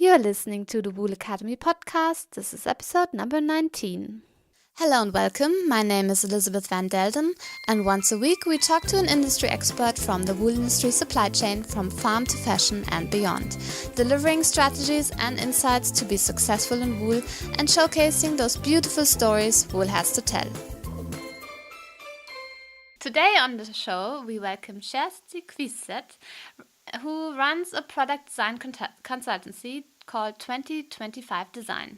You're listening to the Wool Academy podcast. This is episode number 19. Hello and welcome. My name is Elisabeth van Delden, and once a week we talk to an industry expert from the wool industry supply chain from farm to fashion and beyond, delivering strategies and insights to be successful in wool and showcasing those beautiful stories wool has to tell. Today on the show we welcome Kjersti Kviseth, who runs a product design consultancy called 2025 Design.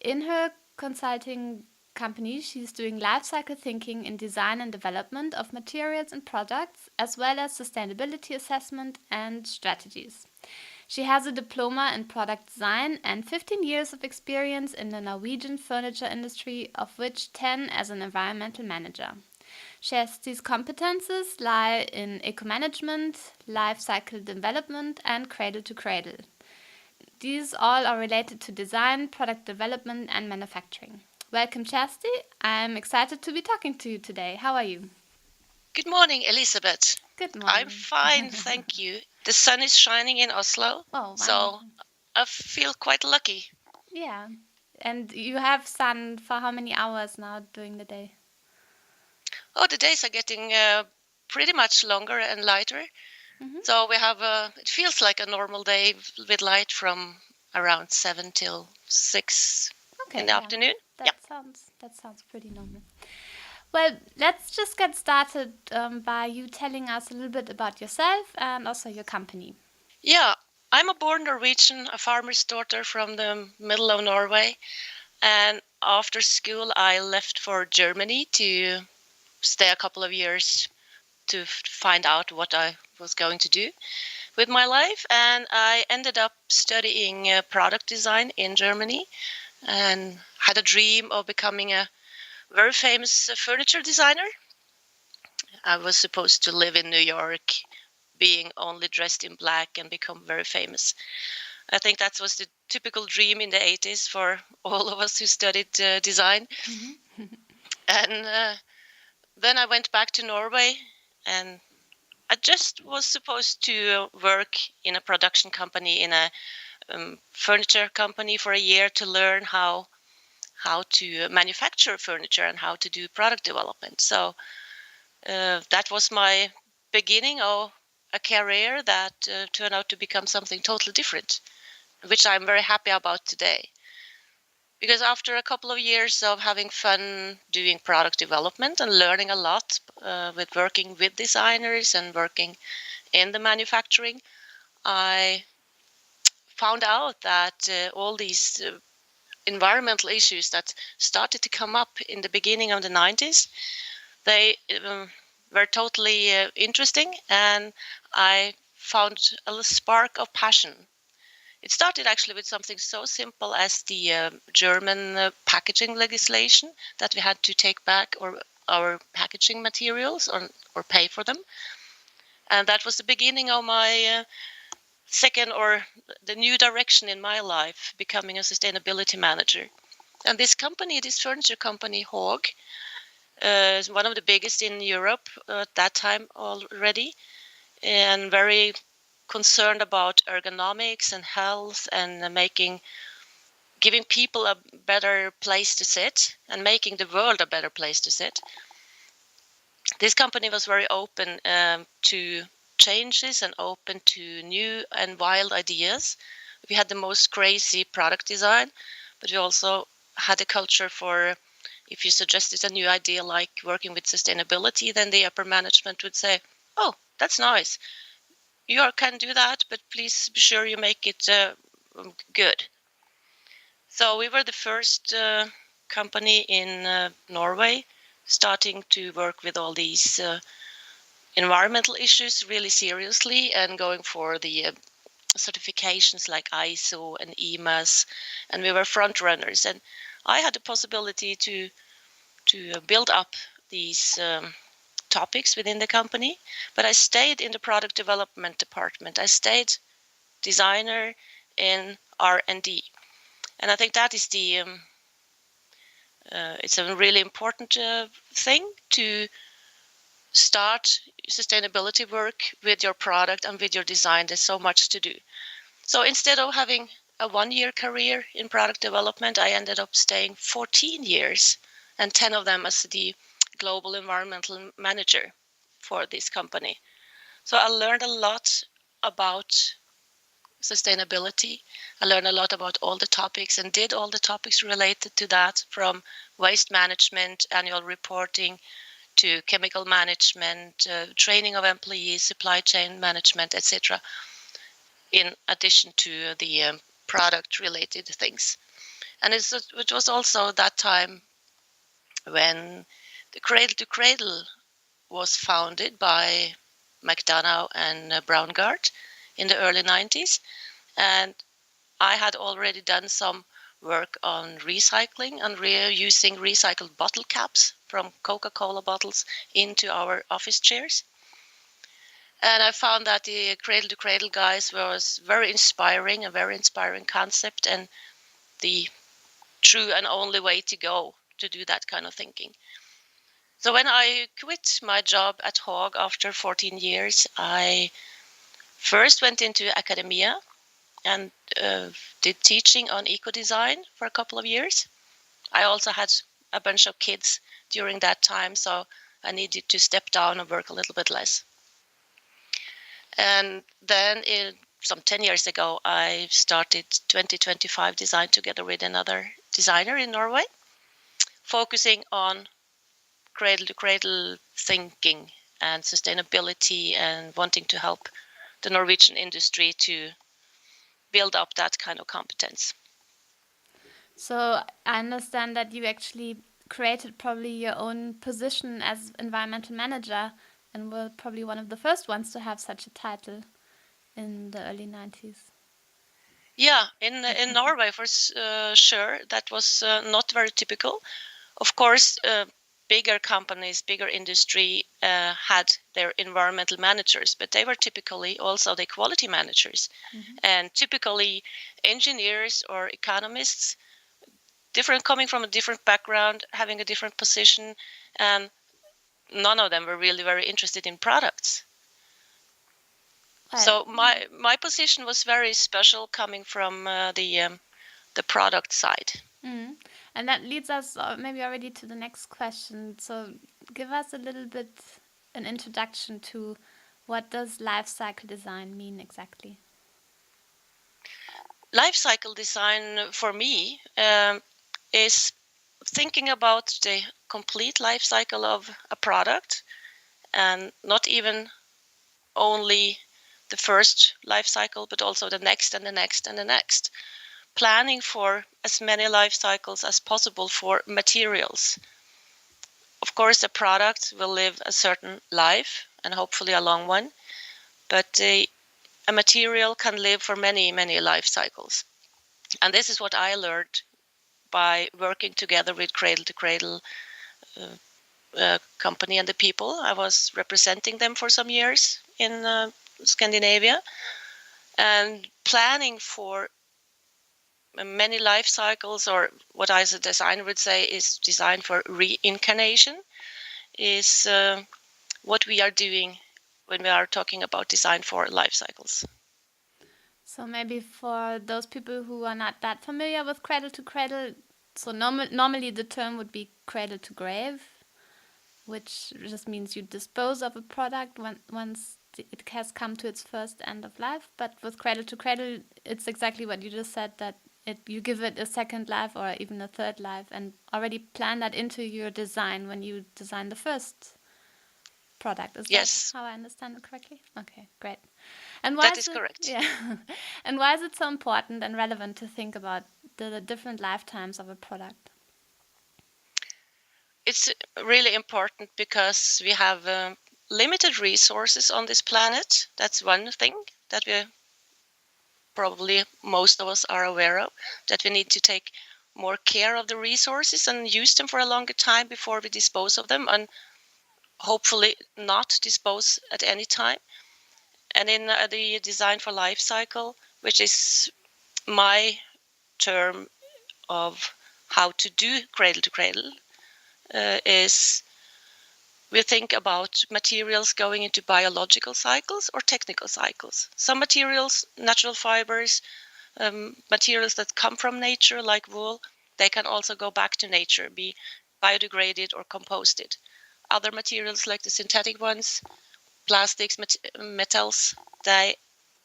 In her consulting company, she's doing lifecycle thinking in design and development of materials and products, as well as sustainability assessment and strategies. She has a diploma in product design and 15 years of experience in the Norwegian furniture industry, of which 10 as an environmental manager. Kjersti's competences lie in eco-management, life cycle development, and cradle to cradle. These all are related to design, product development, and manufacturing. Welcome, Kjersti. I'm excited to be talking to you today. How are you? Good morning, Elisabeth. Good morning. I'm fine, thank you. The sun is shining in Oslo, so I feel quite lucky. Yeah. And you have sun for how many hours now during the day? Oh, the days are getting pretty much longer and lighter. Mm-hmm. So we have it feels like a normal day with light from around 7 till 6 in the afternoon. That sounds pretty normal. Well, let's just get started by you telling us a little bit about yourself and also your company. Yeah, I'm a born Norwegian, a farmer's daughter from the middle of Norway. And after school, I left for Germany to stay a couple of years to find out what I was going to do with my life. And I ended up studying product design in Germany and had a dream of becoming a very famous furniture designer. I was supposed to live in New York, being only dressed in black and become very famous. I think that was the typical dream in the 80s for all of us who studied design. Mm-hmm. And then I went back to Norway, and I just was supposed to work in a production company, in a furniture company for a year to learn how to manufacture furniture and how to do product development. So that was my beginning of a career that turned out to become something totally different, which I'm very happy about today. Because after a couple of years of having fun doing product development and learning a lot with working with designers and working in the manufacturing, I found out that all these environmental issues that started to come up in the beginning of the 90s, they were totally interesting, and I found a spark of passion. It started actually with something so simple as the German packaging legislation, that we had to take back our packaging materials or pay for them. And that was the beginning of my second, or the new direction in my life, becoming a sustainability manager. And this furniture company, Haag, is one of the biggest in Europe at that time already, and very concerned about ergonomics and health and giving people a better place to sit and making the world a better place to sit. This company was very open to changes and open to new and wild ideas. We had the most crazy product design, but we also had a culture for, if you suggested a new idea like working with sustainability, then the upper management would say, "Oh, that's nice. You can do that, but please be sure you make it good." So we were the first company in Norway starting to work with all these environmental issues really seriously and going for the certifications like ISO and EMAS, and we were front runners. And I had the possibility to build up these topics within the company, but I stayed in the product development department. I stayed designer in R&D, and I think that is it's a really important thing to start sustainability work with your product and with your design. There's so much to do. So instead of having a 1-year career in product development, I ended up staying 14 years, and 10 of them as the global environmental manager for this company. So I learned a lot about sustainability. I learned a lot about all the topics and did all the topics related to that, from waste management, annual reporting, to chemical management, training of employees, supply chain management, etc., in addition to the product-related things. And it was also that time when the Cradle to Cradle was founded by McDonough and Braungart in the early 90s. And I had already done some work on recycling and reusing recycled bottle caps from Coca-Cola bottles into our office chairs. And I found that the Cradle to Cradle guys was very inspiring, a very inspiring concept, and the true and only way to go to do that kind of thinking. So when I quit my job at Haag after 14 years, I first went into academia and did teaching on eco-design for a couple of years. I also had a bunch of kids during that time, so I needed to step down and work a little bit less. And then some 10 years ago, I started 2025 Design together with another designer in Norway, focusing on cradle-to-cradle thinking and sustainability, and wanting to help the Norwegian industry to build up that kind of competence. So I understand that you actually created probably your own position as environmental manager and were probably one of the first ones to have such a title in the early 90s. Yeah, in Norway for sure, that was not very typical. Of course, bigger companies, bigger industry had their environmental managers, but they were typically also the quality managers, and typically engineers or economists, coming from a different background, having a different position, and none of them were really very interested in products. Right. So my position was very special, coming from the product side. Mm. And that leads us maybe already to the next question. So give us a little bit an introduction to what does life cycle design mean exactly? Life cycle design for me is thinking about the complete life cycle of a product, and not even only the first life cycle, but also the next and the next and the next. Planning for as many life cycles as possible for materials. Of course, a product will live a certain life, and hopefully a long one, but a material can live for many, many life cycles. And this is what I learned by working together with Cradle to Cradle company and the people. I was representing them for some years in Scandinavia, and planning for many life cycles, or what I as a designer would say is design for reincarnation, is what we are doing when we are talking about design for life cycles. So maybe for those people who are not that familiar with cradle to cradle, so normally the term would be cradle to grave, which just means you dispose of a product once it has come to its first end of life. But with cradle to cradle, it's exactly what you just said, that you give it a second life or even a third life, and already plan that into your design when you design the first product. Is Yes. that how I understand it correctly? Okay, great. And why That is correct. Yeah. And why is it so important and relevant to think about the different lifetimes of a product? It's really important because we have limited resources on this planet. That's one thing that we probably most of us are aware of, that we need to take more care of the resources and use them for a longer time before we dispose of them, and hopefully not dispose at any time. And in the design for life cycle, which is my term of how to do cradle to cradle, is we think about materials going into biological cycles or technical cycles. Some materials, natural fibers, materials that come from nature, like wool, they can also go back to nature, be biodegraded or composted. Other materials, like the synthetic ones, plastics, metals, they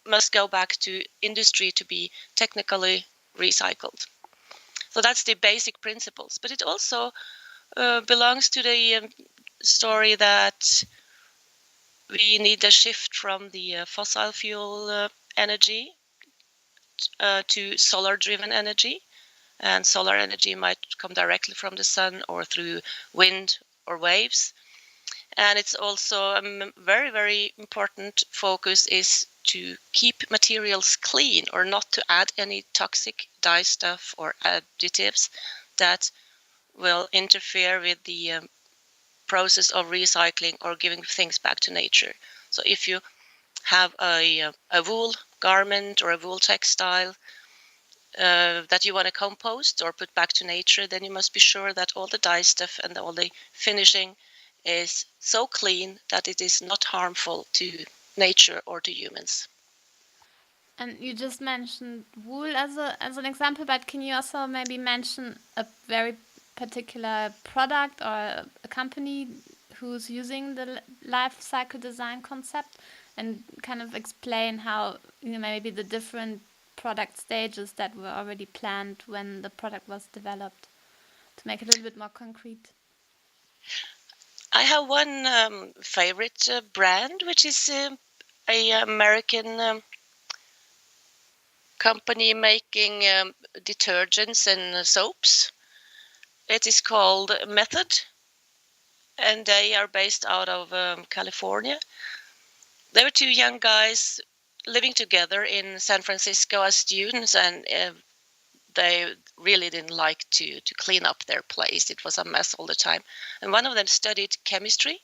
must go back to industry to be technically recycled. So that's the basic principles. But it also belongs to the story that we need a shift from the fossil fuel energy to solar-driven energy. And solar energy might come directly from the sun or through wind or waves. And it's also a very, very important focus is to keep materials clean, or not to add any toxic dye stuff or additives that will interfere with the process of recycling or giving things back to nature. So if you have a wool garment or a wool textile that you want to compost or put back to nature, then you must be sure that all the dye stuff and all the finishing is so clean that it is not harmful to nature or to humans. And you just mentioned wool as an example, but can you also maybe mention a very particular product or a company who's using the life cycle design concept, and kind of explain how, maybe the different product stages that were already planned when the product was developed, to make it a little bit more concrete? I have one favorite brand, which is a American company making detergents and soaps. It is called Method, and they are based out of California. There were two young guys living together in San Francisco as students, and they really didn't like to clean up their place. It was a mess all the time. And one of them studied chemistry,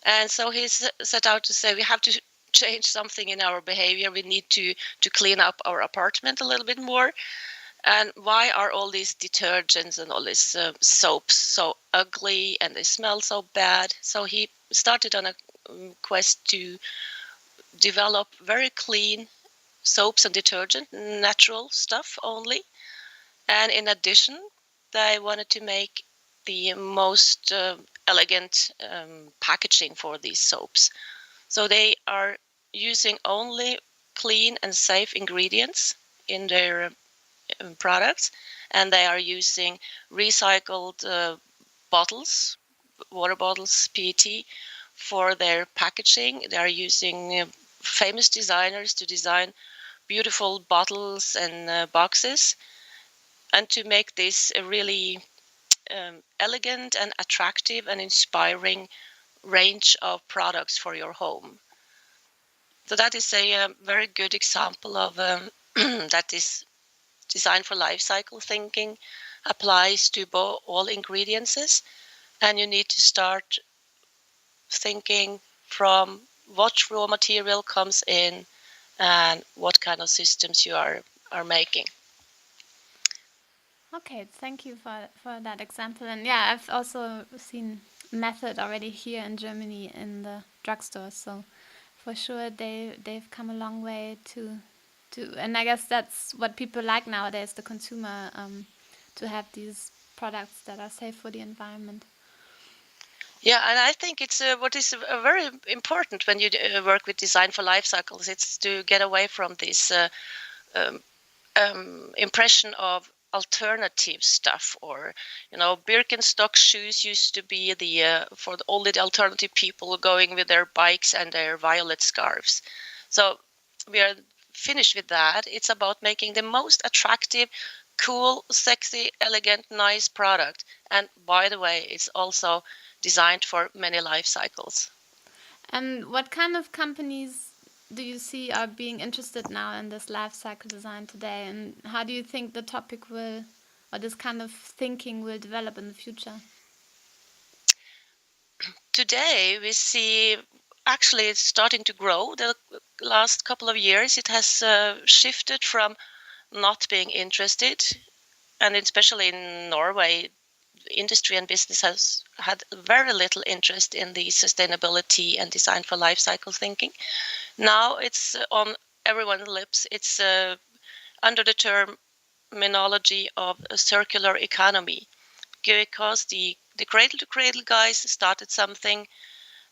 and so he set out to say, we have to change something in our behavior. We need to clean up our apartment a little bit more. And why are all these detergents and all these soaps so ugly and they smell so bad? So he started on a quest to develop very clean soaps and detergent, natural stuff only. And in addition, they wanted to make the most elegant packaging for these soaps. So they are using only clean and safe ingredients in their products, and they are using recycled bottles, water bottles, PET, for their packaging. They are using famous designers to design beautiful bottles and boxes, and to make this a really elegant and attractive and inspiring range of products for your home. So that is a very good example of that is design for life cycle thinking, applies to all ingredients, and you need to start thinking from what raw material comes in and what kind of systems you are making. Okay, thank you for that example. And yeah, I've also seen Method already here in Germany in the drugstore. So for sure they've come a long way and I guess that's what people like nowadays, the consumer, to have these products that are safe for the environment. Yeah, and I think it's what is very important when you work with design for life cycles. It's to get away from this um, impression of alternative stuff, or Birkenstock shoes used to be the for all the alternative people going with their bikes and their violet scarves. So we are finished with that. It's about making the most attractive, cool, sexy, elegant, nice product. And by the way, it's also designed for many life cycles. And what kind of companies do you see are being interested now in this life cycle design today? And how do you think the topic will, or this kind of thinking will develop in the future? Today we see actually it's starting to grow. The last couple of years it has shifted from not being interested, and especially in Norway, industry and business has had very little interest in the sustainability and design for life cycle thinking. Now it's on everyone's lips. It's under the terminology of a circular economy, because the Cradle to Cradle guys started something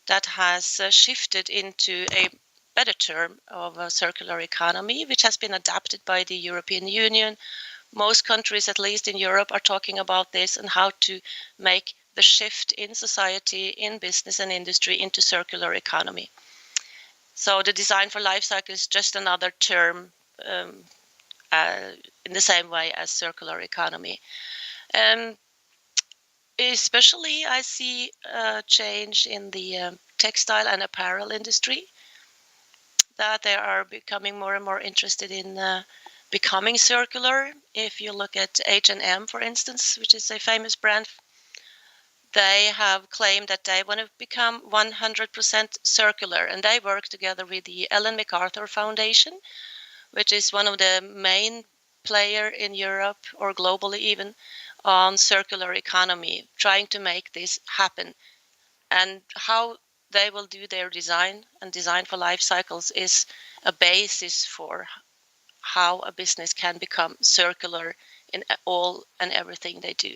that has shifted into a better term of a circular economy, which has been adapted by the European Union. Most countries, at least in Europe, are talking about this and how to make the shift in society, in business and industry into circular economy. So the design for life cycle is just another term in the same way as circular economy. And especially I see a change in the textile and apparel industry, that they are becoming more and more interested in becoming circular. If you look at H&M, for instance, which is a famous brand, they have claimed that they want to become 100% circular, and they work together with the Ellen MacArthur Foundation, which is one of the main player in Europe or globally even on circular economy, trying to make this happen. And how they will do their design and design for life cycles is a basis for how a business can become circular in all and everything they do.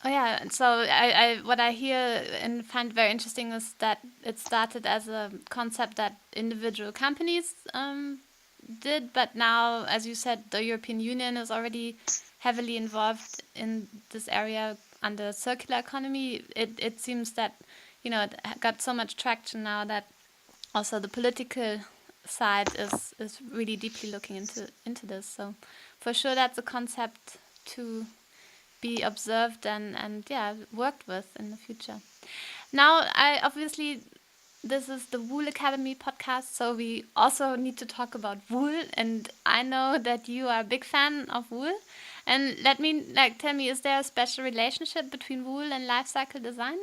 Oh yeah, and so what I hear and find very interesting is that it started as a concept that individual companies did, but now, as you said, the European Union is already heavily involved in this area under circular economy. It seems that it got so much traction now that also the political side is really deeply looking into this. So for sure, that's a concept to be observed and yeah, worked with in the future. Now, I obviously, this is the Wool Academy podcast, so we also need to talk about wool, and I know that you are a big fan of wool. And tell me, is there a special relationship between wool and life cycle design?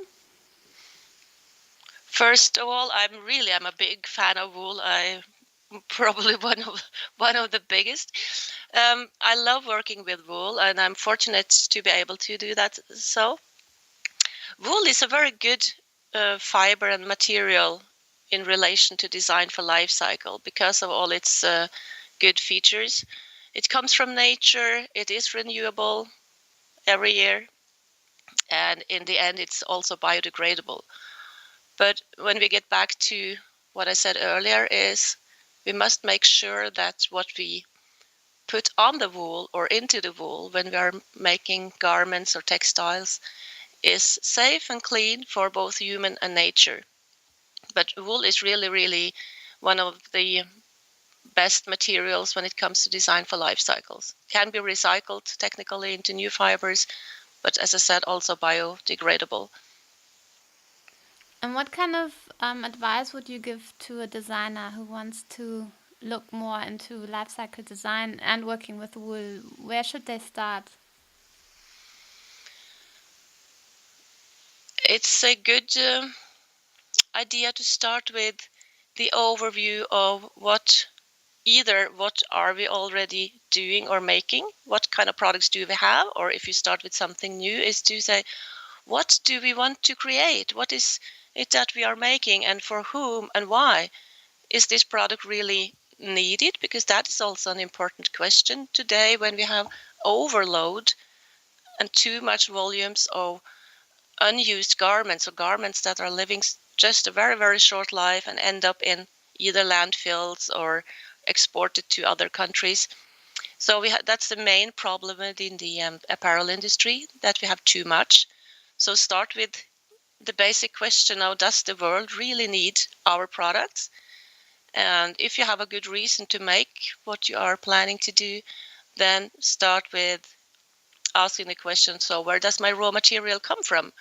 First of all, I'm a big fan of wool. I'm probably one of the biggest. I love working with wool, and I'm fortunate to be able to do that. So, wool is a very good fiber and material in relation to design for life cycle because of all its good features. It comes from nature. It is renewable every year, and in the end, it's also biodegradable. But when we get back to what I said earlier, is we must make sure that what we put on the wool or into the wool when we are making garments or textiles is safe and clean for both human and nature. But wool is really, really one of the best materials when it comes to design for life cycles. Can be recycled technically into new fibers, but as I said, also biodegradable. And what kind of advice would you give to a designer who wants to look more into life cycle design and working with wool? Where should they start? It's a good idea to start with the overview of what are we already doing or making, what kind of products do we have, or if you start with something new, is to say, what do we want to create? What is it that we are making, and for whom and why? Is this product really needed? Because that is also an important question today when we have overload and too much volumes of unused garments or garments that are living just a very, very short life and end up in either landfills or exported to other countries. So that's the main problem within the apparel industry, that we have too much. So start with the basic question of, does the world really need our products? And if you have a good reason to make what you are planning to do, then start with asking the question, so where does my raw material come from?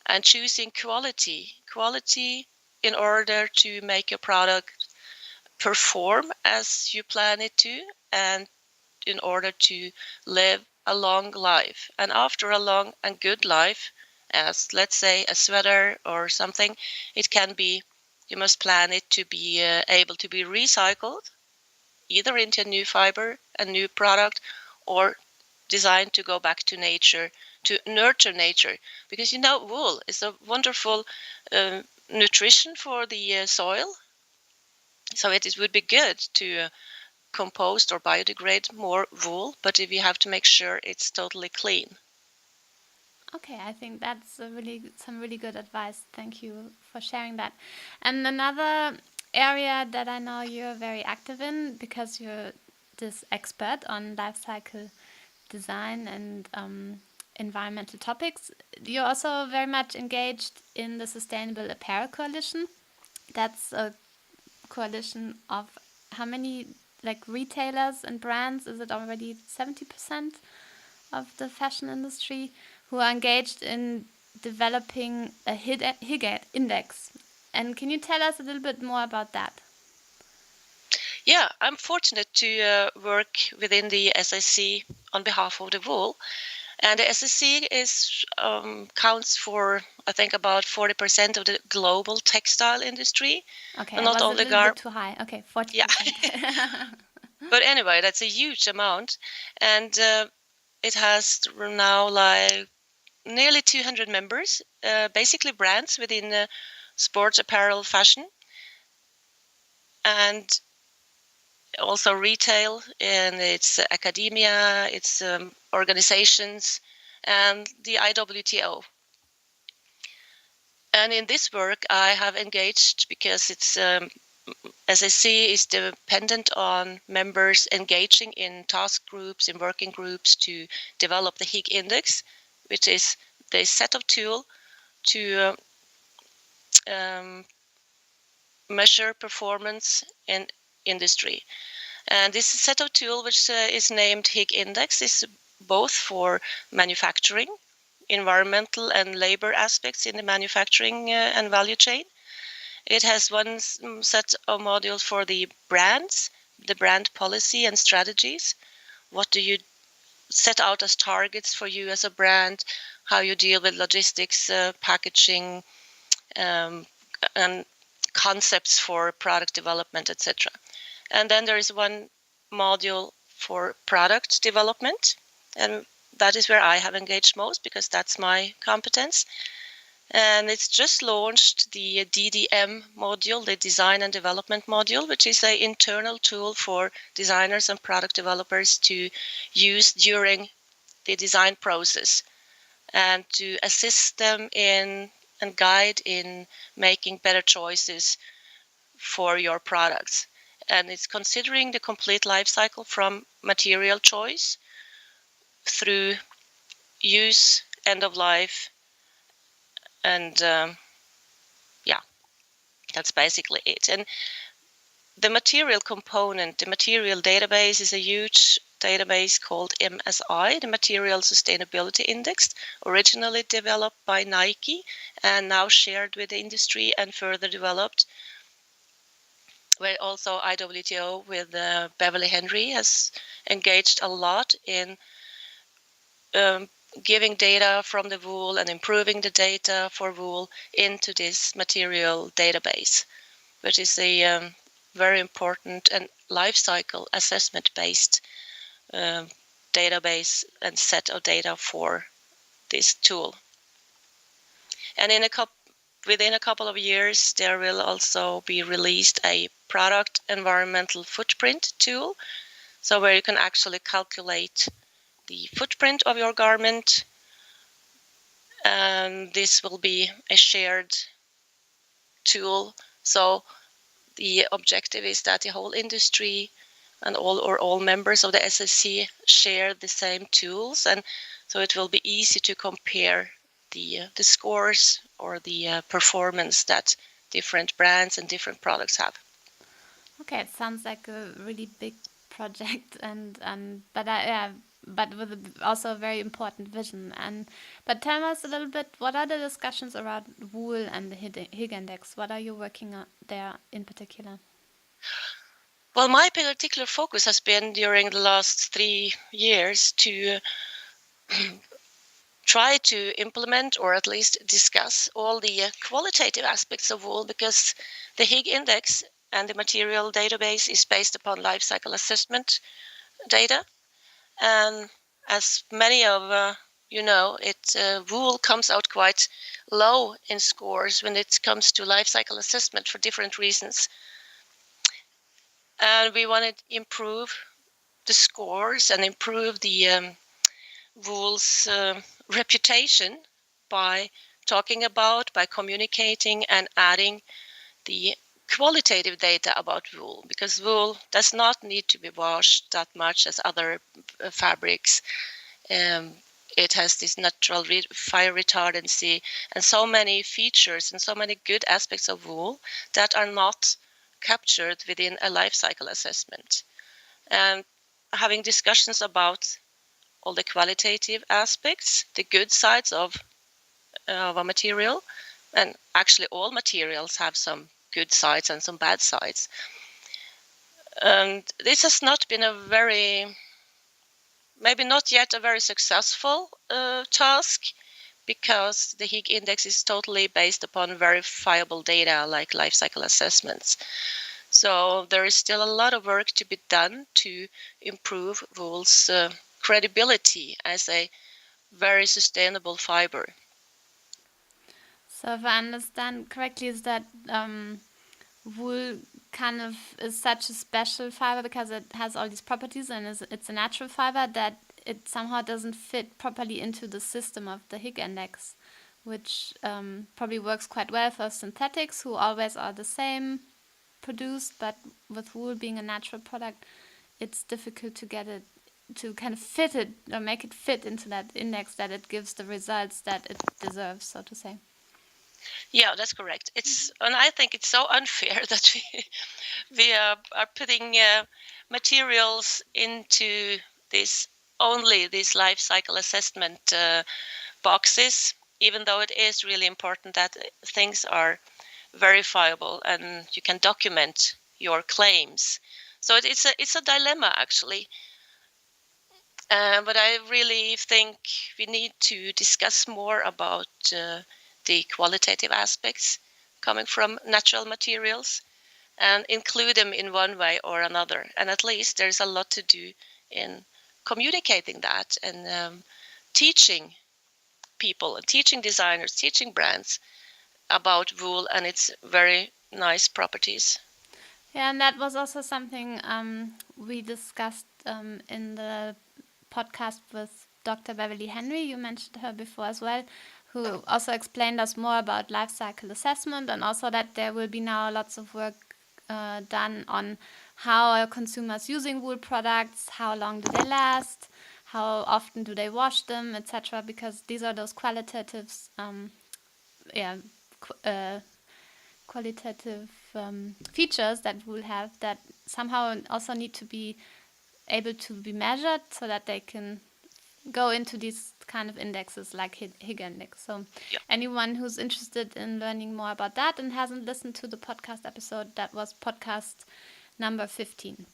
And choosing quality in order to make your product perform as you plan it to, and in order to live a long life. And after a long and good life, as let's say a sweater or something, it can be, you must plan it to be able to be recycled, either into a new fiber, a new product, or designed to go back to nature, to nurture nature. Because wool is a wonderful nutrition for the soil. So would be good to compost or biodegrade more wool, but we have to make sure it's totally clean. Okay, I think that's some really good advice. Thank you for sharing that. And another area that I know you're very active in, because you're this expert on life cycle design and environmental topics, you're also very much engaged in the Sustainable Apparel Coalition. That's a coalition of how many retailers and brands? Is it already 70% of the fashion industry who are engaged in developing a Higg index? And can you tell us a little bit more about that? Yeah, I'm fortunate to work within the SIC on behalf of the wool. And the SEC counts for, I think, about 40% of the global textile industry. Okay, and I not was only a little bit too high. Okay, 40%. Yeah. But anyway, that's a huge amount. And it has now like nearly 200 members, basically brands within sports apparel fashion. And also retail, and it's academia, it's organizations, and the IWTO. And in this work, I have engaged because it's SAC is dependent on members engaging in task groups, in working groups to develop the Higg index, which is the set of tool to measure performance in industry. And this set of tool, which is named Higg index, is both for manufacturing, environmental and labor aspects in the manufacturing and value chain. It has one set of modules for the brands, the brand policy and strategies. What do you set out as targets for you as a brand? How you deal with logistics, packaging, and concepts for product development, etc. And then there is one module for product development, and that is where I have engaged most because that's my competence. And it's just launched the DDM module, the design and development module, which is an internal tool for designers and product developers to use during the design process and to assist them in and guide in making better choices for your products. And it's considering the complete life cycle from material choice through use, end of life, and that's basically it. And the material component, the material database, is a huge database called MSI, the Material Sustainability Index, originally developed by Nike and now shared with the industry and further developed, where also IWTO with Beverly Henry has engaged a lot in giving data from the wool and improving the data for wool into this material database, which is a very important and life cycle assessment based database and set of data for this tool. And within a couple of years, there will also be released a product environmental footprint tool, so where you can actually calculate the footprint of your garment, and this will be a shared tool. So the objective is that the whole industry and all members of the SSC share the same tools, and so it will be easy to compare the scores or the performance that different brands and different products have. Okay, it sounds like a really big project, but with also a very important vision. But tell us a little bit, what are the discussions around wool and the Higg index? What are you working on there in particular? Well, my particular focus has been during the last 3 years to try to implement or at least discuss all the qualitative aspects of wool, because the Higg index and the material database is based upon life cycle assessment data. And as many of wool comes out quite low in scores when it comes to life cycle assessment for different reasons. And we want to improve the scores and improve the wool's reputation by talking about, by communicating and adding the qualitative data about wool, because wool does not need to be washed that much as other fabrics. It has this natural fire retardancy and so many features and so many good aspects of wool that are not captured within a life cycle assessment. And having discussions about all the qualitative aspects, the good sides of a material, and actually all materials have some good sides and some bad sides. And this has not been maybe not yet a very successful task, because the Higg index is totally based upon verifiable data like life cycle assessments. So there is still a lot of work to be done to improve wool's credibility as a very sustainable fiber. So if I understand correctly, is that wool kind of is such a special fiber because it has all these properties and it's a natural fiber that it somehow doesn't fit properly into the system of the Higg index, which probably works quite well for synthetics who always are the same produced, but with wool being a natural product, it's difficult to get it to kind of fit it or make it fit into that index that it gives the results that it deserves, so to say. Yeah, that's correct. And I think it's so unfair that we are putting materials into these life cycle assessment boxes, even though it is really important that things are verifiable and you can document your claims. So it's a dilemma, actually. But I really think we need to discuss more about the qualitative aspects coming from natural materials and include them in one way or another. And at least there's a lot to do in communicating that and teaching people, teaching designers, teaching brands about wool and its very nice properties. Yeah, and that was also something we discussed in the podcast with Dr. Beverly Henry. You mentioned her before as well, who also explained us more about life cycle assessment, and also that there will be now lots of work done on how are consumers using wool products, how long do they last, how often do they wash them, etc. Because these are those qualitative features that wool have that somehow also need to be able to be measured so that they can go into these kind of indexes like Higg index. So anyone who's interested in learning more about that and hasn't listened to the podcast episode, that was podcast number 15.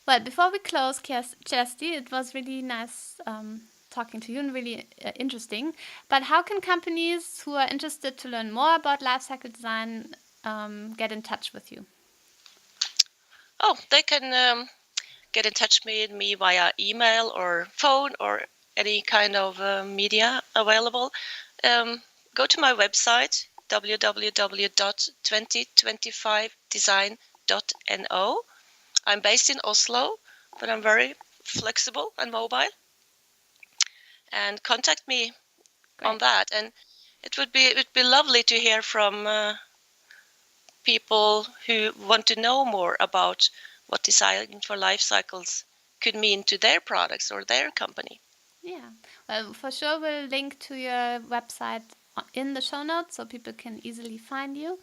Well, before we close, Kjersti, it was really nice talking to you and really interesting. But how can companies who are interested to learn more about life cycle design get in touch with you? Oh, they can get in touch with me via email or phone or any kind of media available. Go to my website, www.2025design.no. I'm based in Oslo, but I'm very flexible and mobile. And contact me on that. And it would be lovely to hear from people who want to know more about what design for life cycles could mean to their products or their company. Yeah, well, for sure we'll link to your website in the show notes so people can easily find you.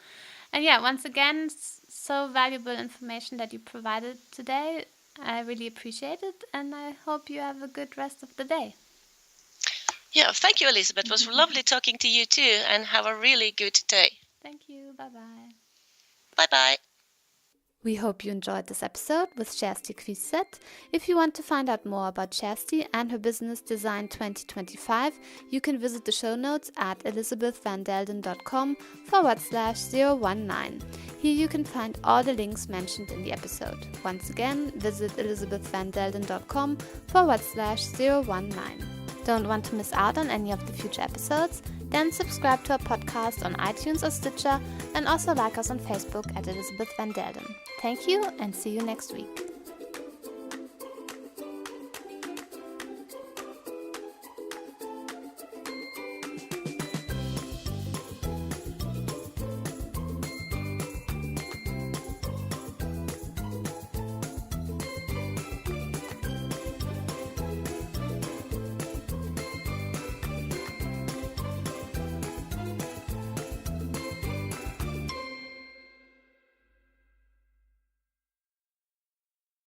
And yeah, once again, so valuable information that you provided today. I really appreciate it, and I hope you have a good rest of the day. Yeah, thank you, Elisabeth. It was lovely talking to you too, and have a really good day. Thank you. Bye-bye. Bye-bye. We hope you enjoyed this episode with Kjersti Kviseth. If you want to find out more about Kjersti and her business Design 2025, you can visit the show notes at elisabethvandelden.com/019. Here you can find all the links mentioned in the episode. Once again, visit elisabethvandelden.com/019. Don't want to miss out on any of the future episodes? Then subscribe to our podcast on iTunes or Stitcher, and also like us on Facebook at Elisabeth van Delden. Thank you, and see you next week.